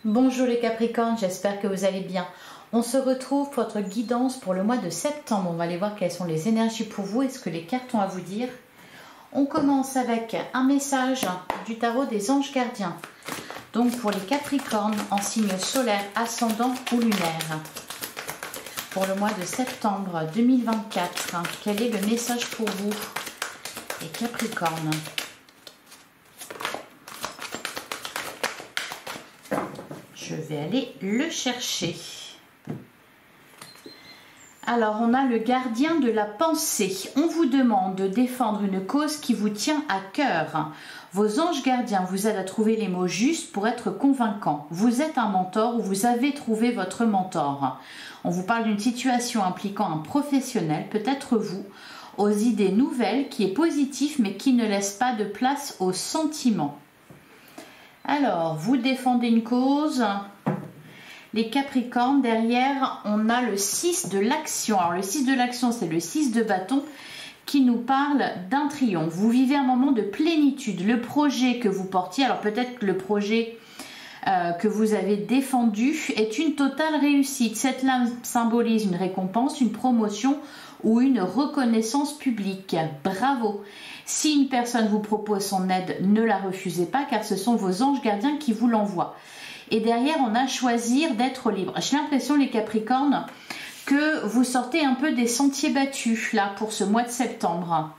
Bonjour les Capricornes, j'espère que vous allez bien. On se retrouve pour votre guidance pour le mois de septembre. On va aller voir quelles sont les énergies pour vous et ce que les cartes ont à vous dire. On commence avec un message du tarot des anges gardiens. Donc pour les Capricornes en signe solaire, ascendant ou lunaire. Pour le mois de septembre 2024, quel est le message pour vous les Capricornes ? Je vais aller le chercher. Alors, on a le gardien de la pensée. On vous demande de défendre une cause qui vous tient à cœur. Vos anges gardiens vous aident à trouver les mots justes pour être convaincants. Vous êtes un mentor ou vous avez trouvé votre mentor. On vous parle d'une situation impliquant un professionnel, peut-être vous, aux idées nouvelles, qui est positif mais qui ne laisse pas de place aux sentiments. Alors, vous défendez une cause. Les Capricornes, derrière, on a le 6 de l'action. Alors, le 6 de l'action, c'est le 6 de bâton qui nous parle d'un triomphe. Vous vivez un moment de plénitude. Le projet que vous portiez, alors peut-être que le projet que vous avez défendu est une totale réussite. Cette lame symbolise une récompense, une promotion ou une reconnaissance publique. Bravo! Si une personne vous propose son aide, ne la refusez pas car ce sont vos anges gardiens qui vous l'envoient. Et derrière, on a choisir d'être libre. J'ai l'impression, les Capricornes, que vous sortez un peu des sentiers battus là pour ce mois de septembre.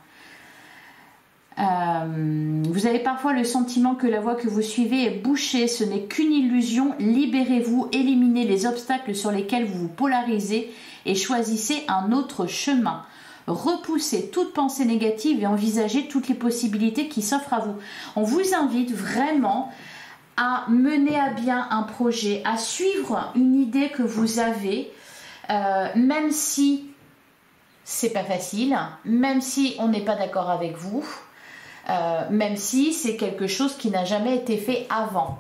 Vous avez parfois le sentiment que la voie que vous suivez est bouchée. Ce n'est qu'une illusion. Libérez-vous, éliminez les obstacles sur lesquels vous vous polarisez et choisissez un autre chemin. Repoussez toute pensée négative et envisagez toutes les possibilités qui s'offrent à vous. On vous invite vraiment à mener à bien un projet, à suivre une idée que vous avez, même si c'est pas facile, même si on n'est pas d'accord avec vous, même si c'est quelque chose qui n'a jamais été fait avant.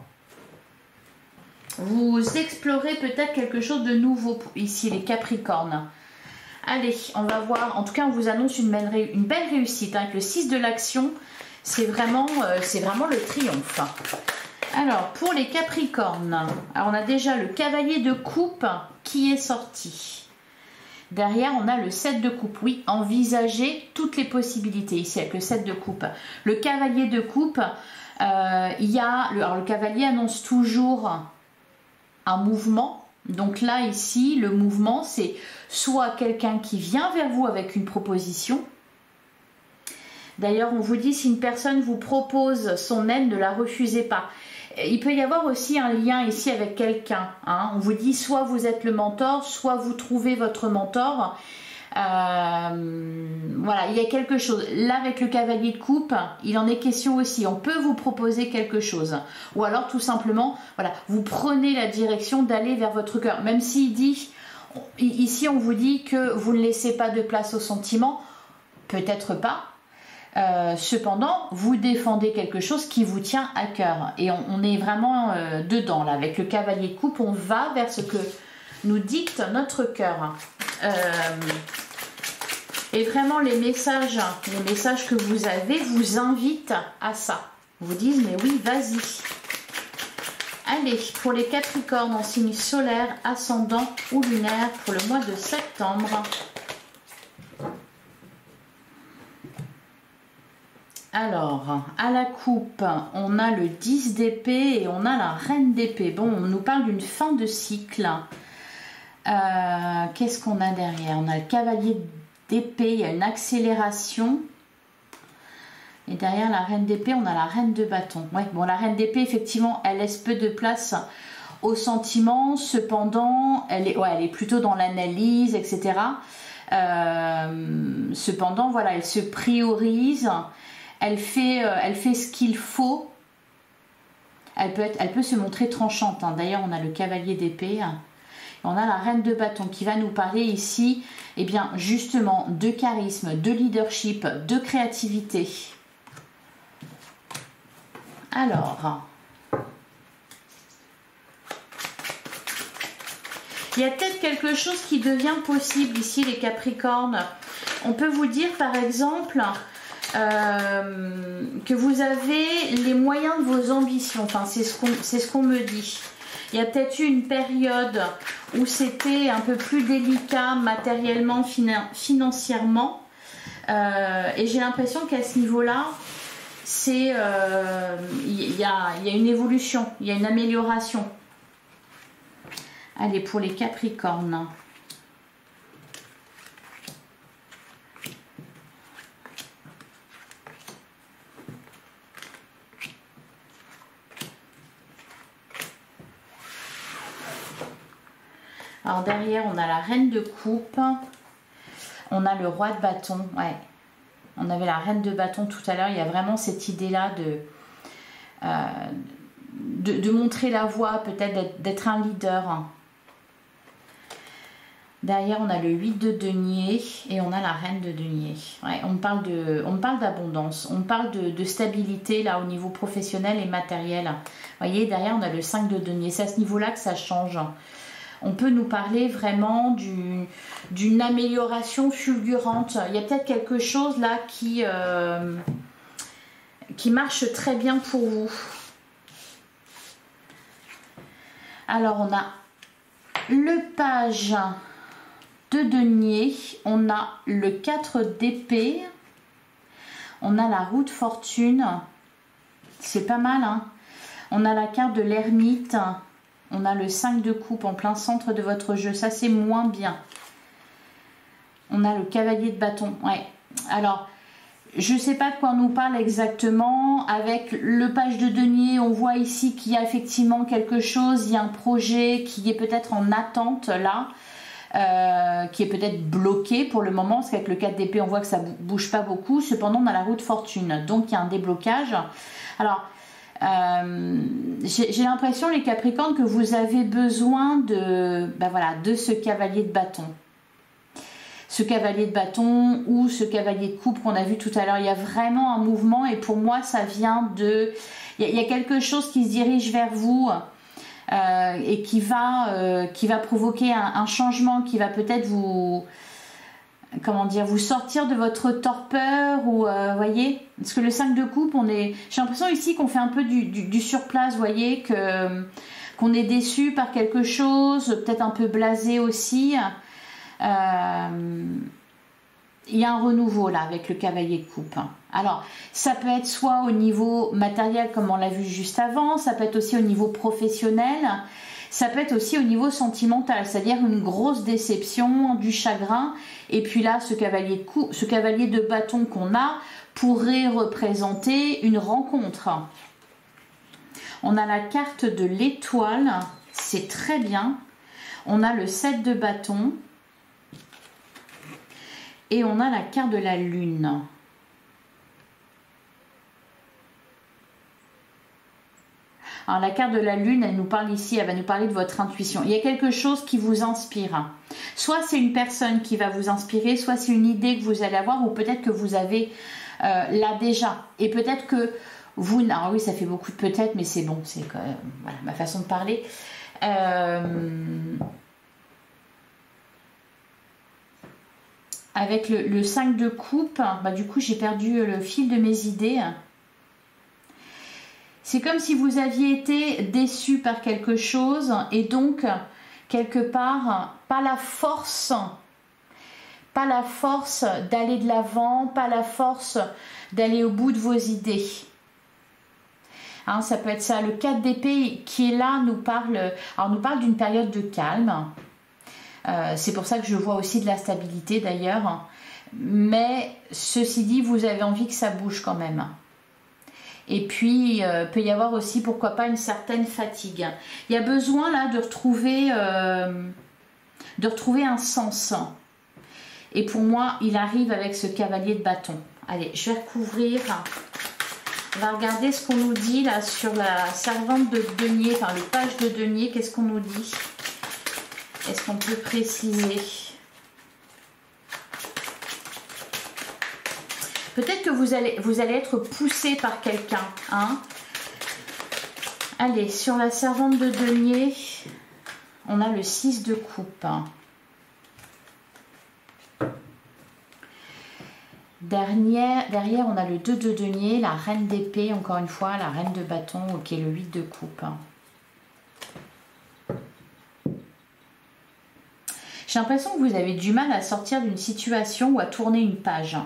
Vous explorez peut-être quelque chose de nouveau ici, les Capricornes. Allez, on va voir. En tout cas, on vous annonce une belle réussite. Avec le 6 de l'action, c'est vraiment le triomphe. Alors, pour les Capricornes, alors on a déjà le cavalier de coupe qui est sorti. Derrière, on a le 7 de coupe. Oui, envisagez toutes les possibilités ici avec le 7 de coupe. Le cavalier de coupe, alors le cavalier annonce toujours un mouvement. Donc là, ici, le mouvement, c'est soit quelqu'un qui vient vers vous avec une proposition. D'ailleurs, on vous dit, si une personne vous propose son aide, ne la refusez pas. Il peut y avoir aussi un lien ici avec quelqu'un. On vous dit, soit vous êtes le mentor, soit vous trouvez votre mentor. Voilà, il y a quelque chose. Là, avec le cavalier de coupe, il en est question aussi. On peut vous proposer quelque chose. Ou alors, tout simplement, voilà, vous prenez la direction d'aller vers votre cœur. Même s'il dit, ici, on vous dit que vous ne laissez pas de place aux sentiments. Peut-être pas. Cependant, vous défendez quelque chose qui vous tient à cœur. Et on est vraiment dedans, là. Avec le cavalier de coupe, on va vers ce que nous dicte notre cœur. Et vraiment, les messages que vous avez vous invitent à ça. Vous disent, mais oui, vas-y. Allez, pour les Capricornes en signe solaire, ascendant ou lunaire, pour le mois de septembre. Alors, à la coupe, on a le 10 d'épée et on a la reine d'épée. Bon, on nous parle d'une fin de cycle. Qu'est-ce qu'on a derrière? On a le cavalier d'épée, il y a une accélération. Et derrière la reine d'épée, on a la reine de bâton. Ouais, bon, la reine d'épée, effectivement, elle laisse peu de place aux sentiments. Cependant, elle est plutôt dans l'analyse, etc. Cependant, voilà, elle se priorise. Elle fait ce qu'il faut. Elle peut se montrer tranchante. D'ailleurs, on a le cavalier d'épée. On a la reine de bâton qui va nous parler ici, eh bien, justement, de charisme, de leadership, de créativité. Alors, il y a peut-être quelque chose qui devient possible ici, les Capricornes. On peut vous dire, par exemple, que vous avez les moyens de vos ambitions. Enfin, c'est ce qu'on me dit. Il y a peut-être eu une période où c'était un peu plus délicat matériellement, financièrement. Et j'ai l'impression qu'à ce niveau-là, il y a une évolution, il y a une amélioration. Allez, pour les Capricornes. Alors derrière, on a la reine de coupe. On a le roi de bâton. Ouais. On avait la reine de bâton tout à l'heure. Il y a vraiment cette idée-là de montrer la voie, peut-être d'être un leader. Derrière, on a le 8 de denier et on a la reine de denier. Ouais, on parle d'abondance, on parle de stabilité là au niveau professionnel et matériel. Vous voyez, derrière, on a le 5 de denier. C'est à ce niveau-là que ça change. On peut nous parler vraiment d'une amélioration fulgurante. Il y a peut-être quelque chose là qui marche très bien pour vous. Alors, on a le page de denier, on a le 4 d'épée, on a la roue de fortune, c'est pas mal, hein. On a la carte de l'ermite. On a le 5 de coupe en plein centre de votre jeu. Ça, c'est moins bien. On a le cavalier de bâton. Ouais. Alors, je ne sais pas de quoi on nous parle exactement. Avec le page de denier, on voit ici qu'il y a effectivement quelque chose. Il y a un projet qui est peut-être en attente là. Qui est peut-être bloqué pour le moment. Parce qu'avec le 4 d'épée, on voit que ça ne bouge pas beaucoup. Cependant, on a la roue de fortune. Donc, il y a un déblocage. Alors... j'ai l'impression, les Capricornes, que vous avez besoin de ce cavalier de bâton. Ce cavalier de bâton ou ce cavalier de coupe qu'on a vu tout à l'heure. Il y a vraiment un mouvement et pour moi, ça vient de... Il y a quelque chose qui se dirige vers vous et qui va provoquer un changement, qui va peut-être vous... Comment dire, vous sortir de votre torpeur ou voyez, parce que le 5 de coupe, j'ai l'impression ici qu'on fait un peu du surplace, voyez, qu'on est déçu par quelque chose, peut-être un peu blasé aussi. Il y a un renouveau là avec le cavalier de coupe. Alors, ça peut être soit au niveau matériel comme on l'a vu juste avant, ça peut être aussi au niveau professionnel. Ça peut être aussi au niveau sentimental, c'est-à-dire une grosse déception, du chagrin. Et puis là, ce cavalier de bâton qu'on a pourrait représenter une rencontre. On a la carte de l'étoile, c'est très bien. On a le 7 de bâton. Et on a la carte de la lune. Alors, la carte de la lune, elle nous parle ici, elle va nous parler de votre intuition. Il y a quelque chose qui vous inspire. Soit c'est une personne qui va vous inspirer, soit c'est une idée que vous allez avoir, ou peut-être que vous avez là déjà. Et peut-être que vous... Alors oui, ça fait beaucoup de peut-être, mais c'est bon, c'est quand même voilà, ma façon de parler. Avec le 5 de coupe, bah, du coup, j'ai perdu le fil de mes idées. C'est comme si vous aviez été déçu par quelque chose et donc, quelque part, pas la force d'aller de l'avant, pas la force d'aller au bout de vos idées. Hein, ça peut être ça. Le 4 d'épée qui est là nous parle d'une période de calme. C'est pour ça que je vois aussi de la stabilité d'ailleurs. Mais ceci dit, vous avez envie que ça bouge quand même. Et puis, peut y avoir aussi, pourquoi pas, une certaine fatigue. Il y a besoin là de retrouver un sens. Et pour moi, il arrive avec ce cavalier de bâton. Allez, je vais recouvrir. On va regarder ce qu'on nous dit là sur la servante de denier, enfin le page de denier. Qu'est-ce qu'on nous dit? Est-ce qu'on peut préciser? Peut-être que vous allez être poussé par quelqu'un. Hein. Allez, sur la servante de denier, on a le 6 de coupe. Derrière, on a le 2 de denier, la reine d'épée, encore une fois, la reine de bâton, qui est le 8 de coupe. J'ai l'impression que vous avez du mal à sortir d'une situation ou à tourner une page.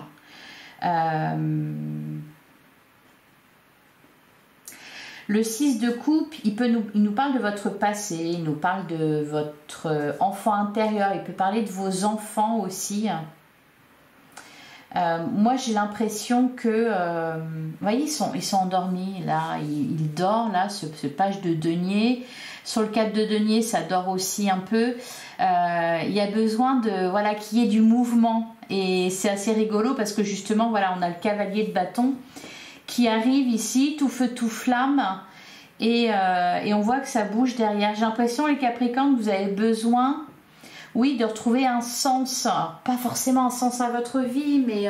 Le 6 de coupe, il nous parle de votre passé, il nous parle de votre enfant intérieur, il peut parler de vos enfants aussi. Moi j'ai l'impression que, vous voyez, ils sont endormis là, il dort là, ce page de denier. Sur le 4 de denier, ça dort aussi un peu. Il y a besoin de, voilà, qu'il y ait du mouvement. Et c'est assez rigolo parce que justement, voilà, on a le cavalier de bâton qui arrive ici, tout feu, tout flamme. Et on voit que ça bouge derrière. J'ai l'impression, les Capricornes, que vous avez besoin, oui, de retrouver un sens. Pas forcément un sens à votre vie, mais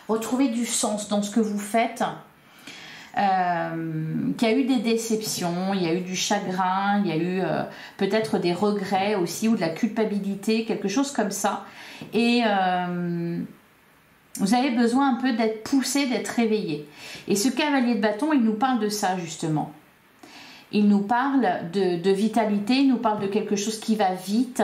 retrouver du sens dans ce que vous faites. Qu'il y a eu des déceptions, il y a eu du chagrin, il y a eu peut-être des regrets aussi ou de la culpabilité, quelque chose comme ça. Et vous avez besoin un peu d'être poussé, d'être réveillé. Et ce cavalier de bâton, il nous parle de ça justement. Il nous parle de vitalité, il nous parle de quelque chose qui va vite.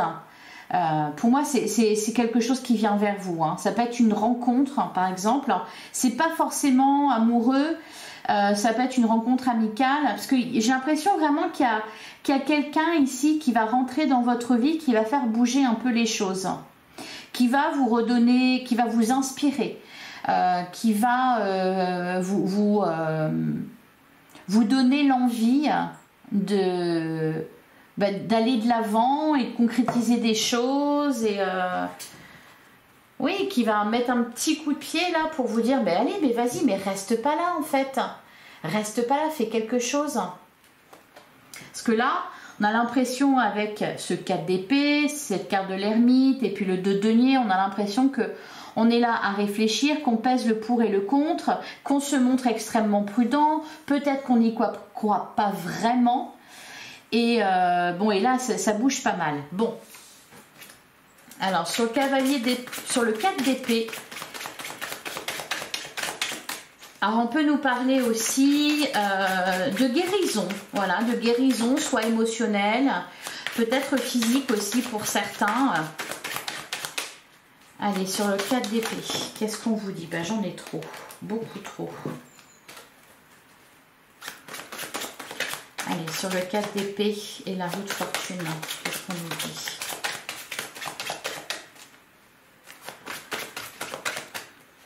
Pour moi, c'est quelque chose qui vient vers vous. Hein. Ça peut être une rencontre, hein, par exemple. C'est pas forcément amoureux. Ça peut être une rencontre amicale, parce que j'ai l'impression vraiment qu'il y a quelqu'un ici qui va rentrer dans votre vie, qui va faire bouger un peu les choses, qui va vous redonner, qui va vous inspirer, qui va vous donner l'envie d'aller de l'avant et de concrétiser des choses et oui, qui va mettre un petit coup de pied là pour vous dire, mais allez, mais vas-y, mais reste pas là en fait. Reste pas là, fais quelque chose. Parce que là, on a l'impression avec ce 4 d'épée, cette carte de l'ermite et puis le 2 de denier, on a l'impression que on est là à réfléchir, qu'on pèse le pour et le contre, qu'on se montre extrêmement prudent, peut-être qu'on n'y croit pas vraiment. Et bon, et là, ça bouge pas mal. Bon. Alors, sur le 4 d'épée, alors on peut nous parler aussi de guérison, voilà, de guérison, soit émotionnelle, peut-être physique aussi pour certains. Allez, sur le 4 d'épée, qu'est-ce qu'on vous dit? Ben, j'en ai trop, beaucoup trop. Allez, sur le 4 d'épée et la roue de fortune, qu'est-ce qu'on nous dit?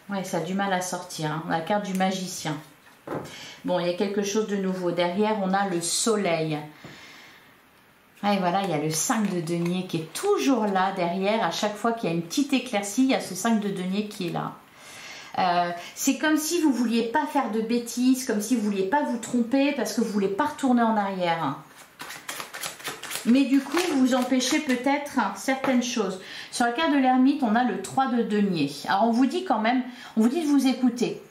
Ouais, ça a du mal à sortir, hein. La carte du magicien. Bon, il y a quelque chose de nouveau. Derrière, on a le soleil. Et voilà, il y a le 5 de denier qui est toujours là derrière. À chaque fois qu'il y a une petite éclaircie, il y a ce 5 de denier qui est là. C'est comme si vous ne vouliez pas faire de bêtises, comme si vous ne vouliez pas vous tromper parce que vous ne voulez pas retourner en arrière. Mais du coup, vous vous empêchez peut-être certaines choses. Sur la carte de l'ermite, on a le 3 de denier. Alors, on vous dit quand même, on vous dit de vous écouter.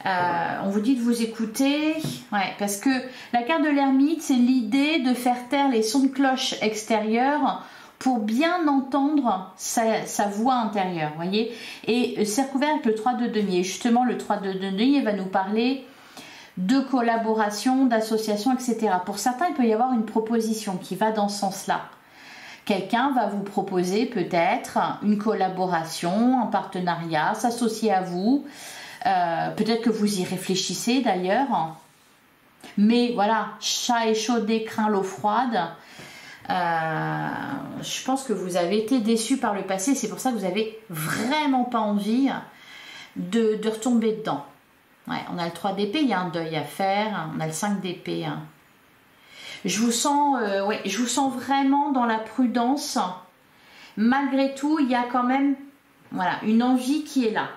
On vous dit de vous écouter, ouais, parce que la carte de l'ermite, c'est l'idée de faire taire les sons de cloche extérieurs pour bien entendre sa voix intérieure, voyez. Et c'est recouvert avec le 3 de denier. Justement, le 3 de denier va nous parler de collaboration, d'association, etc. Pour certains, il peut y avoir une proposition qui va dans ce sens-là. Quelqu'un va vous proposer peut-être une collaboration, un partenariat, s'associer à vous. Peut-être que vous y réfléchissez d'ailleurs. Mais voilà, chat échaudé craint l'eau froide. Je pense que vous avez été déçu par le passé. C'est pour ça que vous n'avez vraiment pas envie de retomber dedans. Ouais, on a le 3 d'épée, il y a un deuil à faire. On a le 5 d'épée. Je vous sens vraiment dans la prudence. Malgré tout, il y a quand même voilà, une envie qui est là.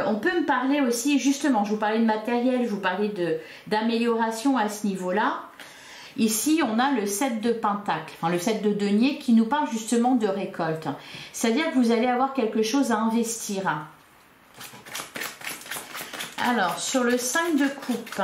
On peut me parler aussi, justement, je vous parlais de matériel, je vous parlais d'amélioration à ce niveau-là. Ici, on a le 7 de pentacle, enfin le 7 de denier qui nous parle justement de récolte. C'est-à-dire que vous allez avoir quelque chose à investir. Alors, sur le 5 de coupe,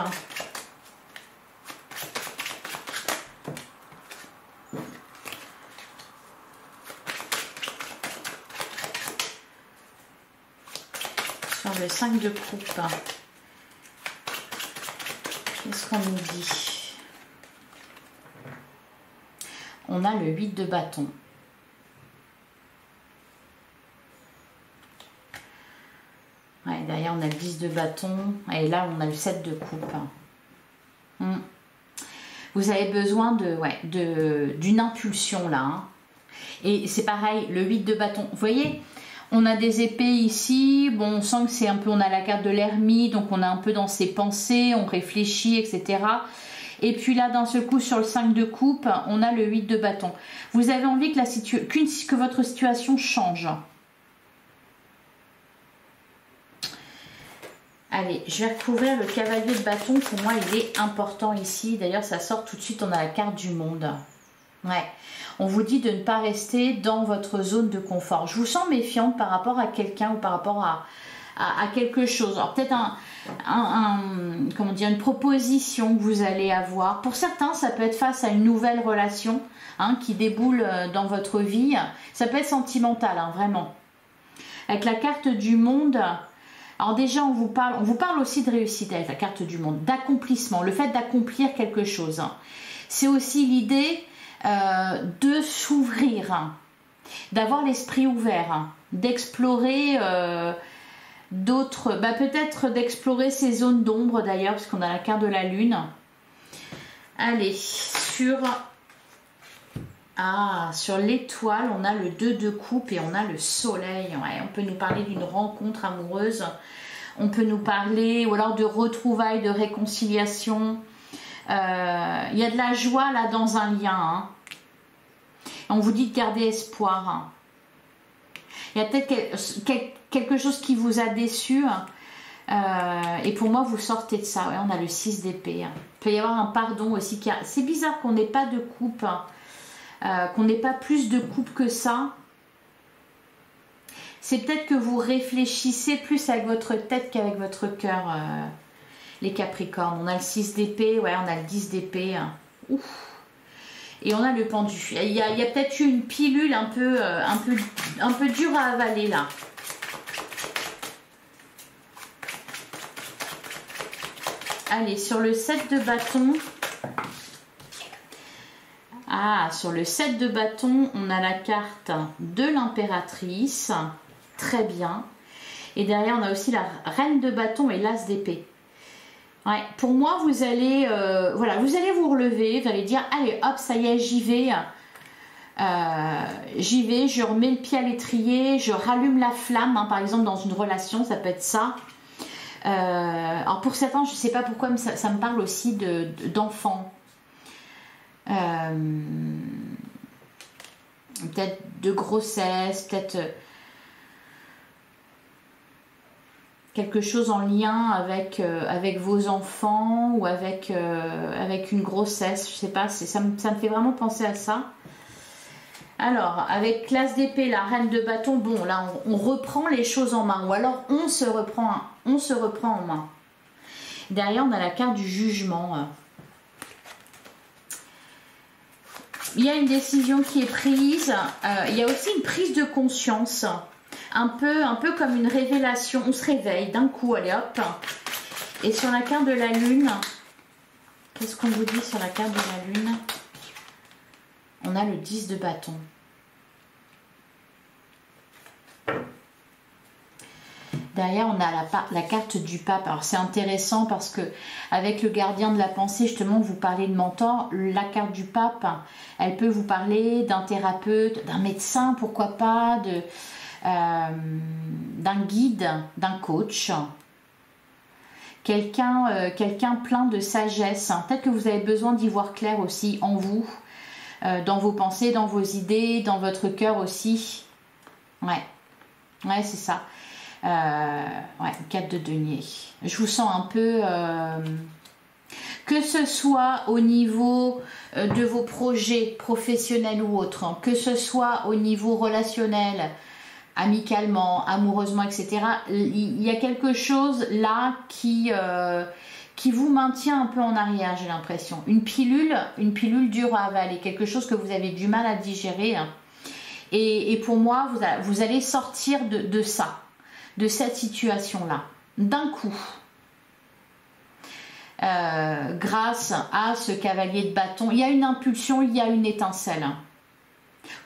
sur le 5 de coupe, qu'est-ce qu'on nous dit? On a le 8 de bâton. a le 10 de bâton. Et là, on a le 7 de coupe. Vous avez besoin d'une impulsion là. Hein. Et c'est pareil, le 8 de bâton. Vous voyez, on a des épées ici. Bon, on sent que c'est un peu, on a la carte de l'ermite, donc on est un peu dans ses pensées, on réfléchit, etc. Et puis là, d'un seul coup, sur le 5 de coupe, on a le 8 de bâton. Vous avez envie que votre situation change. Allez, je vais recouvrir le cavalier de bâton. Pour moi, il est important ici. D'ailleurs, ça sort tout de suite. On a la carte du monde. Ouais. On vous dit de ne pas rester dans votre zone de confort. Je vous sens méfiante par rapport à quelqu'un ou par rapport à quelque chose. Alors, peut-être comment dire, une proposition que vous allez avoir. Pour certains, ça peut être face à une nouvelle relation qui déboule dans votre vie. Ça peut être sentimental, vraiment. Avec la carte du monde... Alors déjà, on vous parle aussi de réussite avec la carte du monde, d'accomplissement, le fait d'accomplir quelque chose. C'est aussi l'idée de s'ouvrir, d'avoir l'esprit ouvert, d'explorer d'autres, peut-être d'explorer ces zones d'ombre d'ailleurs, parce qu'on a la carte de la lune. Allez, sur l'étoile, on a le 2 de coupe et on a le soleil. Ouais, on peut nous parler d'une rencontre amoureuse. On peut nous parler, ou alors de retrouvailles, de réconciliation. Il y a de la joie là dans un lien. Hein. On vous dit de garder espoir. Hein. Il y a peut-être quelque chose qui vous a déçu. Et pour moi, vous sortez de ça. Ouais, on a le 6 d'épée. Hein. Il peut y avoir un pardon aussi. C'est bizarre qu'on n'ait pas de coupe. Hein. Qu'on n'ait pas plus de coupe que ça. C'est peut-être que vous réfléchissez plus avec votre tête qu'avec votre cœur, les Capricornes. On a le 6 d'épée, ouais, on a le 10 d'épée. Ouf. Et on a le pendu. Il y a peut-être eu une pilule un peu dure à avaler là. Allez, sur le 7 de bâton... Ah, sur le 7 de bâton, on a la carte de l'impératrice. Très bien. Et derrière, on a aussi la reine de bâton et l'as d'épée. Ouais, pour moi, vous allez, vous allez vous relever. Vous allez dire, allez, hop, ça y est, j'y vais. Je remets le pied à l'étrier, je rallume la flamme. Hein, par exemple, dans une relation, ça peut être ça. Alors, pour certains, je ne sais pas pourquoi, mais ça me parle aussi d'enfants. Peut-être de grossesse, peut-être quelque chose en lien avec vos enfants ou avec une grossesse, je sais pas, ça me fait vraiment penser à ça. Alors, avec l'as d'épée, la reine de bâton, bon là on reprend les choses en main, ou alors on se reprend en main. Derrière on a la carte du jugement. Il y a une décision qui est prise, il y a aussi une prise de conscience, un peu comme une révélation, on se réveille d'un coup, allez hop. Et sur la carte de la lune, qu'est-ce qu'on vous dit sur la carte de la lune? On a le 10 de bâton. Derrière, on a la carte du pape. Alors, c'est intéressant parce que avec le gardien de la pensée, justement, vous parlez de mentor. La carte du pape, elle peut vous parler d'un thérapeute, d'un médecin, pourquoi pas, d'un guide, d'un coach. Quelqu'un plein de sagesse. Peut-être que vous avez besoin d'y voir clair aussi en vous, dans vos pensées, dans vos idées, dans votre cœur aussi. Ouais, c'est ça. Ouais, 4 de denier. Je vous sens un peu... que ce soit au niveau de vos projets professionnels ou autres, hein, que ce soit au niveau relationnel, amicalement, amoureusement, etc. Il y a quelque chose là qui vous maintient un peu en arrière, j'ai l'impression. Une pilule dure à avaler, quelque chose que vous avez du mal à digérer. Hein. Et pour moi, vous allez sortir de ça. De cette situation-là, d'un coup, grâce à ce cavalier de bâton, il y a une impulsion, il y a une étincelle.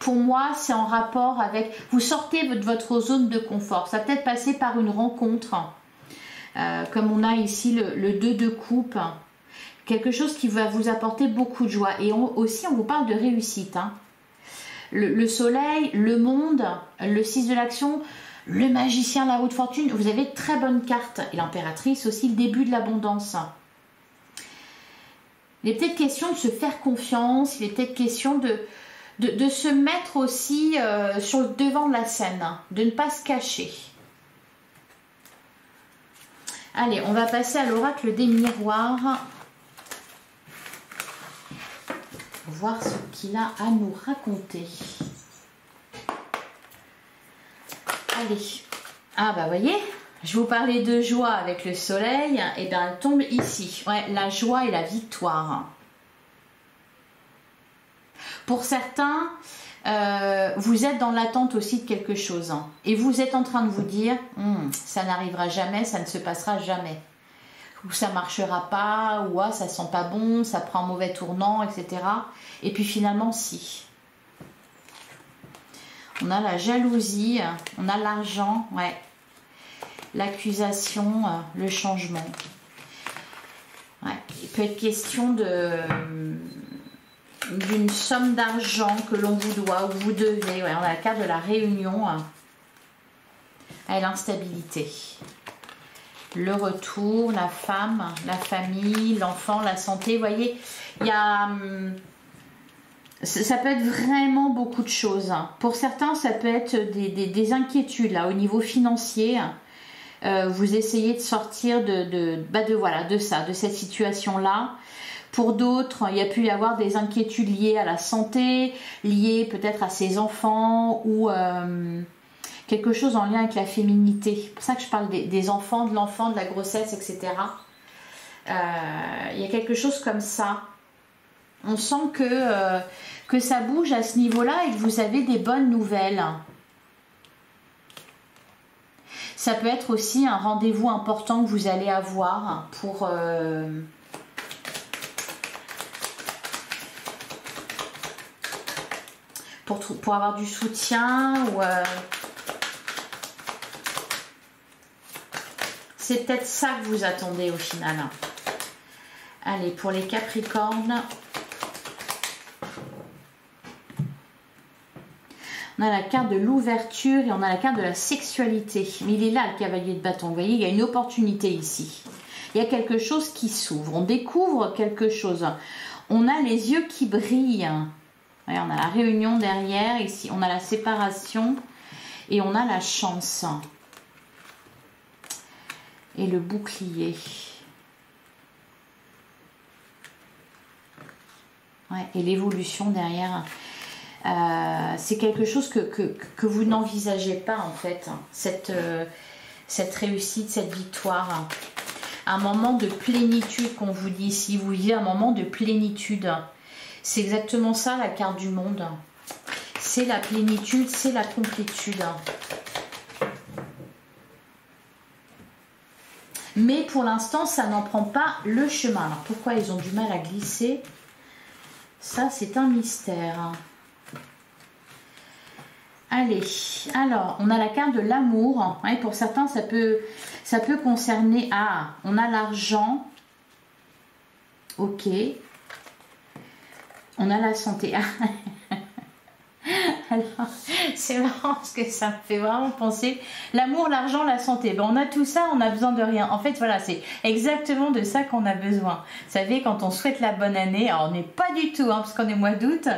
Pour moi, c'est en rapport avec... Vous sortez de votre zone de confort, ça peut être passé par une rencontre, comme on a ici le 2 de coupe, quelque chose qui va vous apporter beaucoup de joie. Et aussi, on vous parle de réussite. Hein. Le soleil, le monde, le 6 de l'action, le magicien, la haute fortune, vous avez de très bonnes cartes. Et l'impératrice aussi, le début de l'abondance. Il est peut-être question de se faire confiance, il est peut-être question de se mettre aussi sur le devant de la scène, de ne pas se cacher. Allez, on va passer à l'oracle des miroirs. Voir ce qu'il a à nous raconter. Allez. Ah bah voyez, je vous parlais de joie avec le soleil, et bien elle tombe ici. Ouais, la joie et la victoire. Pour certains, vous êtes dans l'attente aussi de quelque chose. Hein, et vous êtes en train de vous dire, ça n'arrivera jamais, ça ne se passera jamais. Ou ça marchera pas, ou ah, ça sent pas bon, ça prend un mauvais tournant, etc. Et puis finalement, si. On a la jalousie, on a l'argent, ouais. L'accusation, le changement. Ouais. Il peut être question d'une somme d'argent que l'on vous doit ou vous devez. Ouais, on a la carte de la réunion et l'instabilité. Le retour, la femme, la famille, l'enfant, la santé. Vous voyez, il y a... ça peut être vraiment beaucoup de choses. Pour certains, ça peut être des inquiétudes là, au niveau financier. Vous essayez de sortir de cette situation-là. Pour d'autres, il y a pu y avoir des inquiétudes liées à la santé, liées peut-être à ses enfants ou quelque chose en lien avec la féminité. C'est pour ça que je parle des enfants, de la grossesse, etc. Il y a quelque chose comme ça. On sent que ça bouge à ce niveau-là et que vous avez des bonnes nouvelles. Ça peut être aussi un rendez-vous important que vous allez avoir pour avoir du soutien ou c'est peut-être ça que vous attendez au final. Allez, pour les Capricornes, on a la carte de l'ouverture et on a la carte de la sexualité. Mais il est là, le cavalier de bâton. Vous voyez, il y a une opportunité ici. Il y a quelque chose qui s'ouvre. On découvre quelque chose. On a les yeux qui brillent. Voyez, on a la réunion derrière. Ici, on a la séparation. Et on a la chance. Et le bouclier. Ouais, et l'évolution derrière. C'est quelque chose que vous n'envisagez pas en fait, cette réussite, cette victoire. Un moment de plénitude qu'on vous dit ici, vous voyez un moment de plénitude. C'est exactement ça la carte du monde. C'est la plénitude, c'est la complétude. Mais pour l'instant, ça n'en prend pas le chemin. Alors pourquoi ils ont du mal à glisser? Ça, c'est un mystère. Allez, alors, on a la carte de l'amour. Ouais, pour certains, ça peut concerner... Ah, on a l'argent. Ok. On a la santé. Alors, c'est marrant parce que ça me fait vraiment penser. L'amour, l'argent, la santé. Ben, on a tout ça, on a besoin de rien. En fait, voilà, c'est exactement de ça qu'on a besoin. Vous savez, quand on souhaite la bonne année, alors on n'est pas du tout, parce qu'on est mois d'août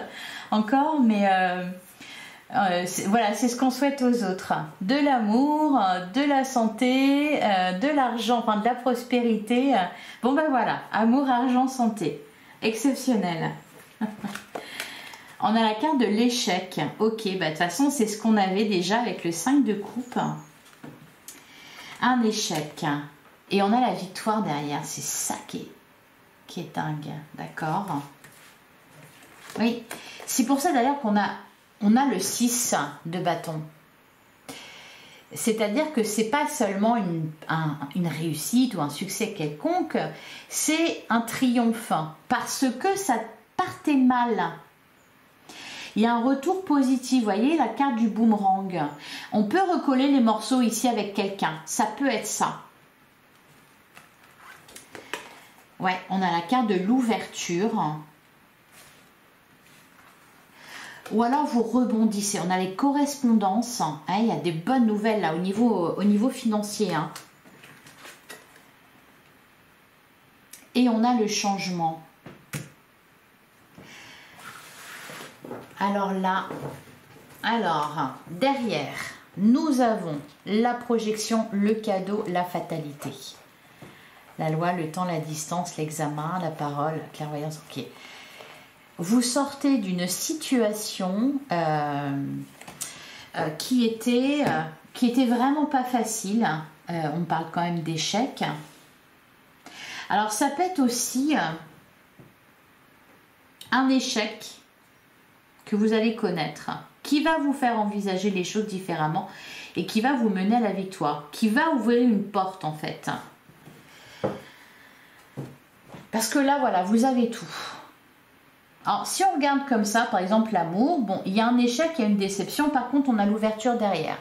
encore, mais... voilà, c'est ce qu'on souhaite aux autres. De l'amour, de la santé, de l'argent, enfin de la prospérité. Bon ben voilà, amour, argent, santé. Exceptionnel. On a la carte de l'échec. Ok, bah de toute façon, c'est ce qu'on avait déjà avec le 5 de coupe. Un échec. Et on a la victoire derrière. C'est ça qui est dingue. D'accord. Oui, c'est pour ça d'ailleurs qu'on a le 6 de bâton. C'est-à-dire que c'est pas seulement une réussite ou un succès quelconque, c'est un triomphe. Parce que ça partait mal. Il y a un retour positif, vous voyez la carte du boomerang. On peut recoller les morceaux ici avec quelqu'un, ça peut être ça. Ouais, on a la carte de l'ouverture. Ou alors vous rebondissez. On a les correspondances. Hein, il y a des bonnes nouvelles là au niveau financier. Hein. Et on a le changement. Alors là, derrière, nous avons la projection, le cadeau, la fatalité. La loi, le temps, la distance, l'examen, la parole, la clairvoyance. Ok. Vous sortez d'une situation qui était vraiment pas facile. On parle quand même d'échec. Alors ça peut être aussi un échec que vous allez connaître, qui va vous faire envisager les choses différemment et qui va vous mener à la victoire, qui va ouvrir une porte en fait. Parce que là, voilà, vous avez tout. Alors, si on regarde comme ça, par exemple, l'amour, bon, il y a un échec, il y a une déception, par contre, on a l'ouverture derrière.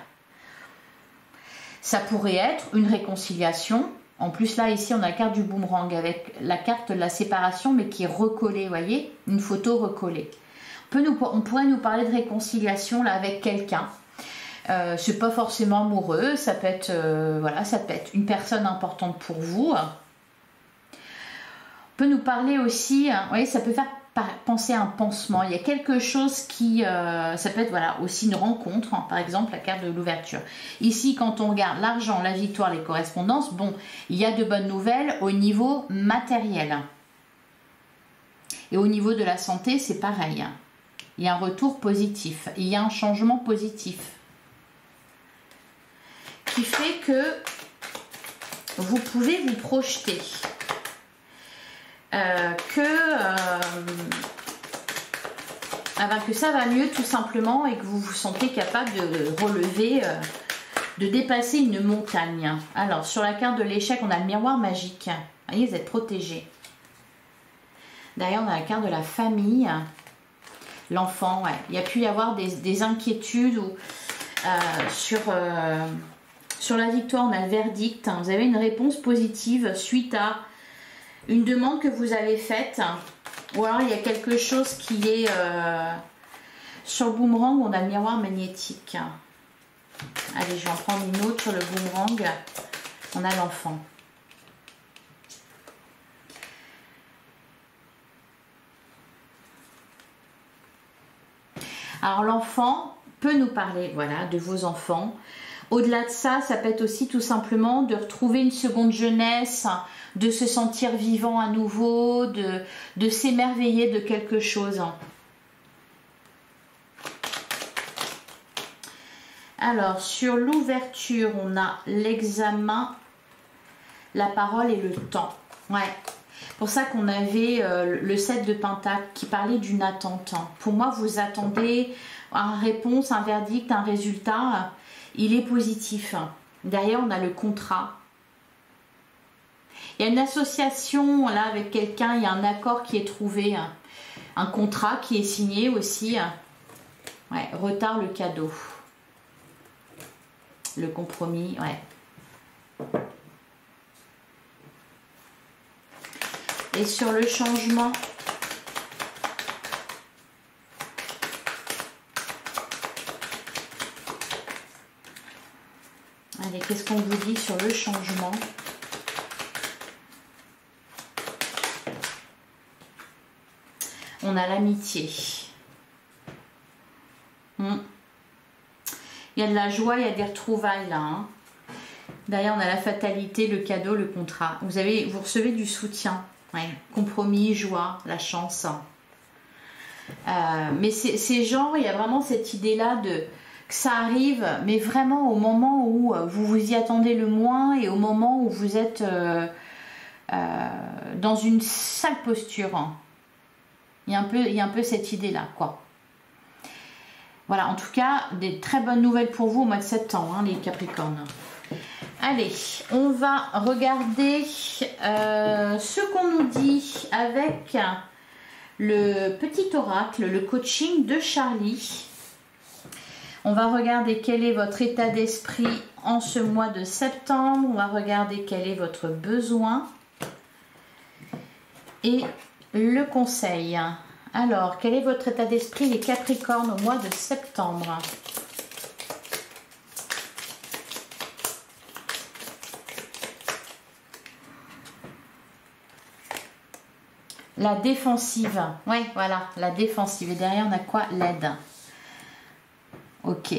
Ça pourrait être une réconciliation. En plus, là, ici, on a la carte du boomerang avec la carte de la séparation, mais qui est recollée, vous voyez, une photo recollée. On pourrait nous parler de réconciliation là avec quelqu'un. C'est pas forcément amoureux, ça peut être, voilà, ça peut être une personne importante pour vous. On peut nous parler aussi, vous voyez, ça peut faire penser à un pansement. Il y a quelque chose qui, ça peut être voilà aussi une rencontre, hein, par exemple la carte de l'ouverture. Ici, quand on regarde l'argent, la victoire, les correspondances, bon, il y a de bonnes nouvelles au niveau matériel. Et au niveau de la santé, c'est pareil. Il y a un retour positif, il y a un changement positif qui fait que vous pouvez vous projeter, que ça va mieux tout simplement et que vous vous sentez capable de relever, de dépasser une montagne. Alors sur la carte de l'échec, on a le miroir magique. Vous voyez, vous êtes protégé. Derrière, on a la carte de la famille. L'enfant, ouais. Il y a pu y avoir des inquiétudes ou, sur la victoire, on a le verdict. Vous avez une réponse positive suite à une demande que vous avez faite. Ou alors il y a quelque chose qui est sur le boomerang, on a le miroir magnétique. Allez, je vais en prendre une autre sur le boomerang. On a l'enfant. Alors l'enfant peut nous parler, voilà, de vos enfants. Au-delà de ça, ça peut être aussi tout simplement de retrouver une seconde jeunesse, de se sentir vivant à nouveau, de s'émerveiller de quelque chose. Alors sur l'ouverture, on a l'examen, la parole et le temps. Ouais. Pour ça qu'on avait le 7 de Pentacle qui parlait d'une attente. Pour moi, vous attendez une réponse, un verdict, un résultat. Il est positif. Derrière, on a le contrat. Il y a une association là avec quelqu'un, il y a un accord qui est trouvé. Un contrat qui est signé aussi. Ouais, retard, le cadeau. Le compromis, ouais. Et sur le changement, allez, qu'est-ce qu'on vous dit sur le changement? On a l'amitié. Il y a de la joie, il y a des retrouvailles là. Hein. Derrière, on a la fatalité, le cadeau, le contrat. Vous recevez du soutien. Ouais, compromis, joie, la chance. Mais c'est genre, il y a vraiment cette idée-là que ça arrive, mais vraiment au moment où vous vous y attendez le moins et au moment où vous êtes dans une sale posture. Il y a un peu cette idée-là, quoi. Voilà, en tout cas, des très bonnes nouvelles pour vous au mois de septembre, hein, les Capricornes. Allez, on va regarder ce qu'on nous dit avec le petit oracle, le coaching de Charlie. On va regarder quel est votre état d'esprit en ce mois de septembre. On va regarder quel est votre besoin. Et le conseil. Alors, quel est votre état d'esprit, les Capricornes, au mois de septembre? La défensive. Ouais, voilà, la défensive. Et derrière, on a quoi? L'aide. Ok.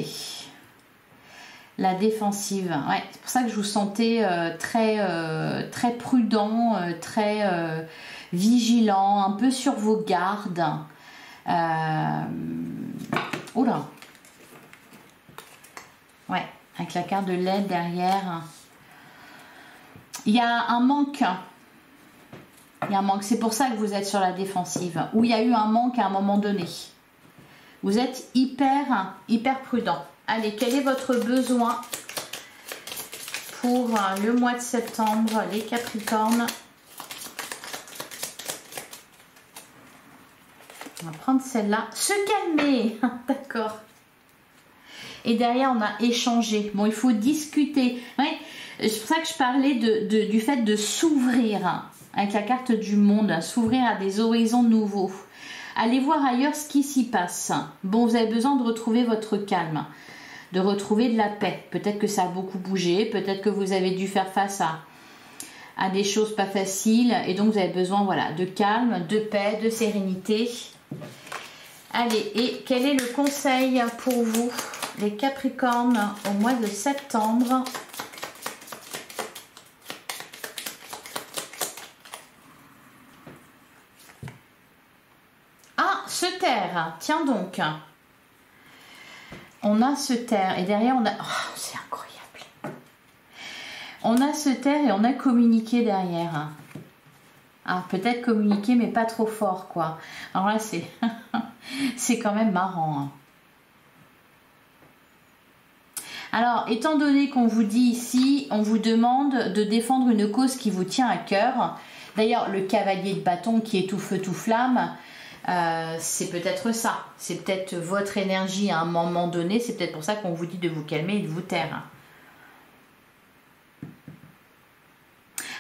La défensive. Ouais, c'est pour ça que je vous sentais très prudent, très vigilant, un peu sur vos gardes. Oula. Ouais, avec la carte de l'aide derrière. Il y a un manque. Il y a un manque, c'est pour ça que vous êtes sur la défensive. Ou il y a eu un manque à un moment donné. Vous êtes hyper prudent. Allez, quel est votre besoin pour le mois de septembre, les Capricornes? On va prendre celle-là. Se calmer. D'accord. Et derrière, on a échangé. Bon, il faut discuter. Ouais, c'est pour ça que je parlais du fait de s'ouvrir. Avec la carte du monde, s'ouvrir à des horizons nouveaux. Allez voir ailleurs ce qui s'y passe. Bon, vous avez besoin de retrouver votre calme, de retrouver de la paix. Peut-être que ça a beaucoup bougé, peut-être que vous avez dû faire face à des choses pas faciles. Et donc, vous avez besoin, voilà, de calme, de paix, de sérénité. Allez, et quel est le conseil pour vous, les Capricornes, au mois de septembre ? Se taire, tiens donc. On a se taire et derrière on a... Oh, c'est incroyable. On a se taire et on a communiqué derrière. Ah, peut-être communiquer mais pas trop fort quoi. Alors là c'est... c'est quand même marrant. Alors, étant donné qu'on vous dit ici, on vous demande de défendre une cause qui vous tient à cœur. D'ailleurs, le cavalier de bâton qui est tout feu tout flamme, c'est peut-être ça, c'est peut-être votre énergie à un moment donné, c'est peut-être pour ça qu'on vous dit de vous calmer et de vous taire.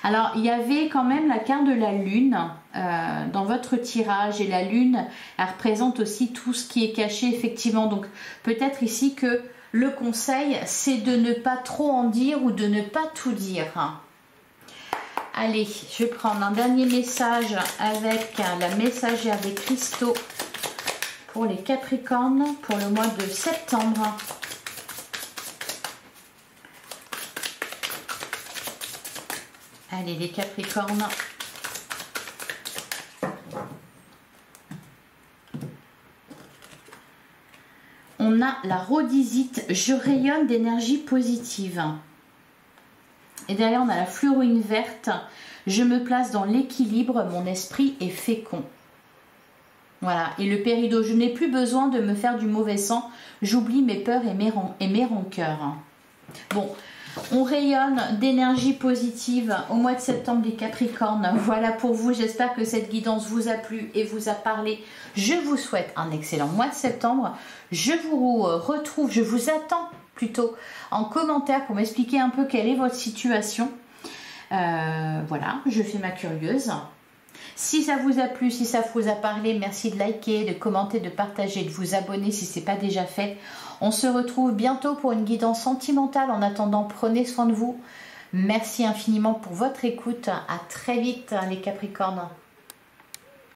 Alors il y avait quand même la carte de la lune dans votre tirage et la lune elle représente aussi tout ce qui est caché effectivement, donc peut-être ici que le conseil c'est de ne pas trop en dire ou de ne pas tout dire. Allez, je vais prendre un dernier message avec la messagère des cristaux pour les Capricornes pour le mois de septembre. Allez, les Capricornes. On a la rhodisite, je rayonne d'énergie positive. Et derrière, on a la fluorine verte. Je me place dans l'équilibre, mon esprit est fécond. Voilà. Et le péridot, je n'ai plus besoin de me faire du mauvais sang. J'oublie mes peurs et mes rancœurs. Bon, on rayonne d'énergie positive au mois de septembre des Capricornes. Voilà pour vous. J'espère que cette guidance vous a plu et vous a parlé. Je vous souhaite un excellent mois de septembre. Je vous retrouve, je vous attends plutôt en commentaire pour m'expliquer un peu quelle est votre situation. Voilà, je fais ma curieuse. Si ça vous a plu, si ça vous a parlé, merci de liker, de commenter, de partager, de vous abonner si ce n'est pas déjà fait. On se retrouve bientôt pour une guidance sentimentale. En attendant, prenez soin de vous. Merci infiniment pour votre écoute. À très vite les Capricornes.